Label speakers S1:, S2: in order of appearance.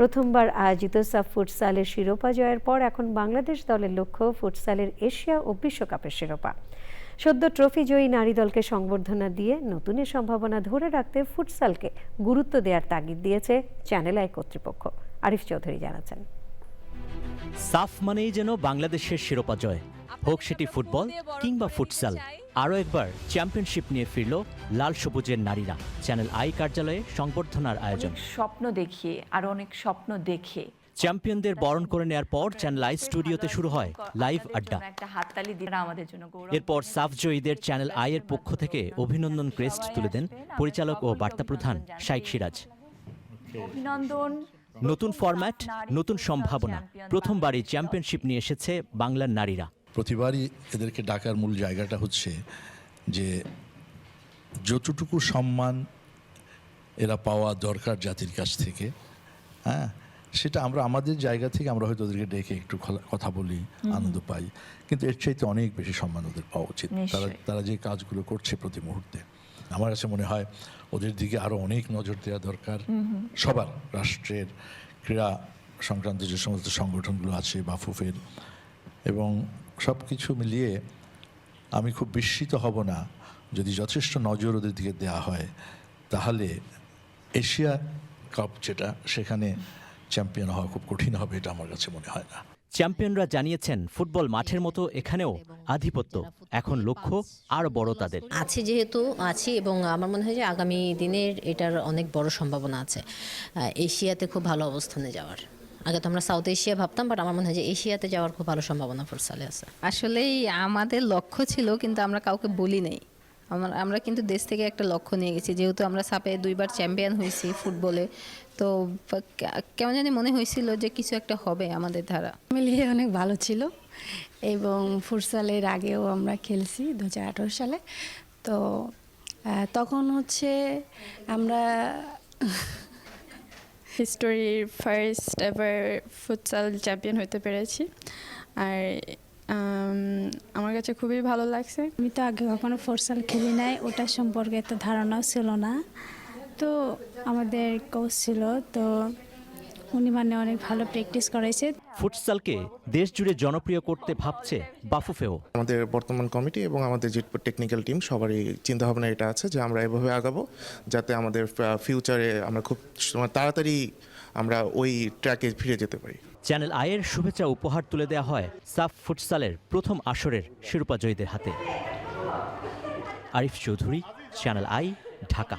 S1: প্রথমবার আয়োজিত সাফ ফুটসালের শিরোপা জয়ের পর এখন বাংলাদেশ দলের লক্ষ্য ফুটসালের এশিয়া ও বিশ্বকাপের শিরোপা। সদ্য ট্রফি জয়ী নারী দলকে সংবর্ধনা দিয়ে নতুন সম্ভাবনা ধরে রাখতে ফুটসালকে গুরুত্ব দেওয়ার তাগিদ দিয়েছে চ্যানেল আই কর্তৃপক্ষ। আরিফ চৌধুরী জানাচ্ছেন।
S2: সাফ মানেই যেন বাংলাদেশের শিরোপা জয়, হোক সেটি ফুটবল কিংবা ফুটসাল। আরও একবার চ্যাম্পিয়নশিপ নিয়ে ফিরল লাল সবুজের নারীরা। চ্যানেল আই কার্যালয়ে সংবর্ধনার আয়োজন।
S3: স্বপ্ন দেখিয়ে আর অনেক স্বপ্ন দেখে
S2: চ্যাম্পিয়নদের বরণ করে নেওয়ার পর চ্যানেল আই স্টুডিওতে শুরু হয় লাইভ আড্ডা।
S3: একটা হাততালি দিয়ে আমাদের জন্য গৌরব।
S2: এরপর সাফ জয়ীদের চ্যানেল আই এর পক্ষ থেকে অভিনন্দন ক্রেস্ট তুলে দেন পরিচালক ও বার্তা প্রধান শাইখ সিরাজ।
S3: অভিনন্দন।
S2: নতুন ফরম্যাট, নতুন সম্ভাবনা। প্রথমবারই চ্যাম্পিয়নশিপ নিয়ে এসেছে বাংলার নারীরা।
S4: প্রতিবারই এদেরকে ডাকার মূল জায়গাটা হচ্ছে যে যতটুকু সম্মান এরা পাওয়া দরকার জাতির কাছ থেকে, হ্যাঁ, সেটা আমরা আমাদের জায়গা থেকে আমরা হয়তো ওদেরকে ডেকে একটু কথা বলি, আনন্দ পাই, কিন্তু এর চাইতে অনেক বেশি সম্মান ওদের পাওয়া উচিত। তারা যে কাজগুলো করছে প্রতি মুহূর্তে, আমার কাছে মনে হয় ওদের দিকে আরও অনেক নজর দেওয়া দরকার। সবার, রাষ্ট্রের, ক্রীড়া সংক্রান্ত যে সমস্ত সংগঠনগুলো আছে, বাফুফের, এবং সব কিছু মিলিয়ে আমি খুব বিস্মিত হব না যদি যথেষ্ট নজর ওদের দিকে দেওয়া হয়, তাহলে এশিয়া কাপ যেটা, সেখানে চ্যাম্পিয়ন হওয়া খুব কঠিন হবে, এটা আমার কাছে মনে হয় না।
S2: চ্যাম্পিয়নরা জানিয়েছেন ফুটবল মাঠের মতো এখানেও আধিপত্য। এখন লক্ষ্য আরও বড় তাদের।
S5: আছি এবং আমার মনে হয় যে আগামী দিনের এটার অনেক বড় সম্ভাবনা আছে এশিয়াতে খুব ভালো অবস্থানে যাওয়ার। আগে তো আমরা সাউথ এশিয়া ভাবতাম, বাট আমার মনে হয় যে এশিয়াতে যাওয়ার খুব ভালো সম্ভাবনা ফুটসালে আছে।
S6: আসলেই আমাদের লক্ষ্য ছিল, কিন্তু আমরা কাউকে বলি নাই। আমরা কিন্তু দেশ থেকে একটা লক্ষ্য নিয়ে গেছি, যেহেতু আমরা সাপে 2বার চ্যাম্পিয়ন হয়েছি ফুটবলে, তো কেমন জানি মনে হয়েছিল যে কিছু একটা হবে আমাদের ধারা।
S7: মিলিয়ে অনেক ভালো ছিল, এবং ফুটসালের আগেও আমরা খেলছি 2018 সালে। তো তখন হচ্ছে আমরা
S8: হিস্টোরির ফার্স্ট এভার ফুটসাল চ্যাম্পিয়ন হতে পেরেছি, আর আমার কাছে খুবই ভালো লাগছে।
S7: আমি তো আগে কখনো ফুটসাল খেলি নাই, ওটার সম্পর্কে এত ধারণাও ছিল না। তো আমাদের কোচ ছিল, তো উনি অনেক ভালো প্র্যাকটিস করাইছে।
S2: ফুটসালকে দেশ জুড়ে জনপ্রিয় করতে ভাবছে বাফুফেও।
S9: আমাদের বর্তমান কমিটি এবং আমাদের যে টেকনিক্যাল টিম, সবারই চিন্তাভাবনা এটা আছে যে আমরা এভাবে আগাবো, যাতে আমাদের ফিউচারে আমরা খুব তাড়াতাড়ি আমরা ওই ট্র্যাকে ফিরে যেতে পারি।
S2: চ্যানেল আইয়ের শুভেচ্ছা উপহার তুলে দেওয়া হয় সাফ ফুটসালের প্রথম আসরের শিরোপা জয়ীদের হাতে। Arif Chowdhury, channel I, Dhaka.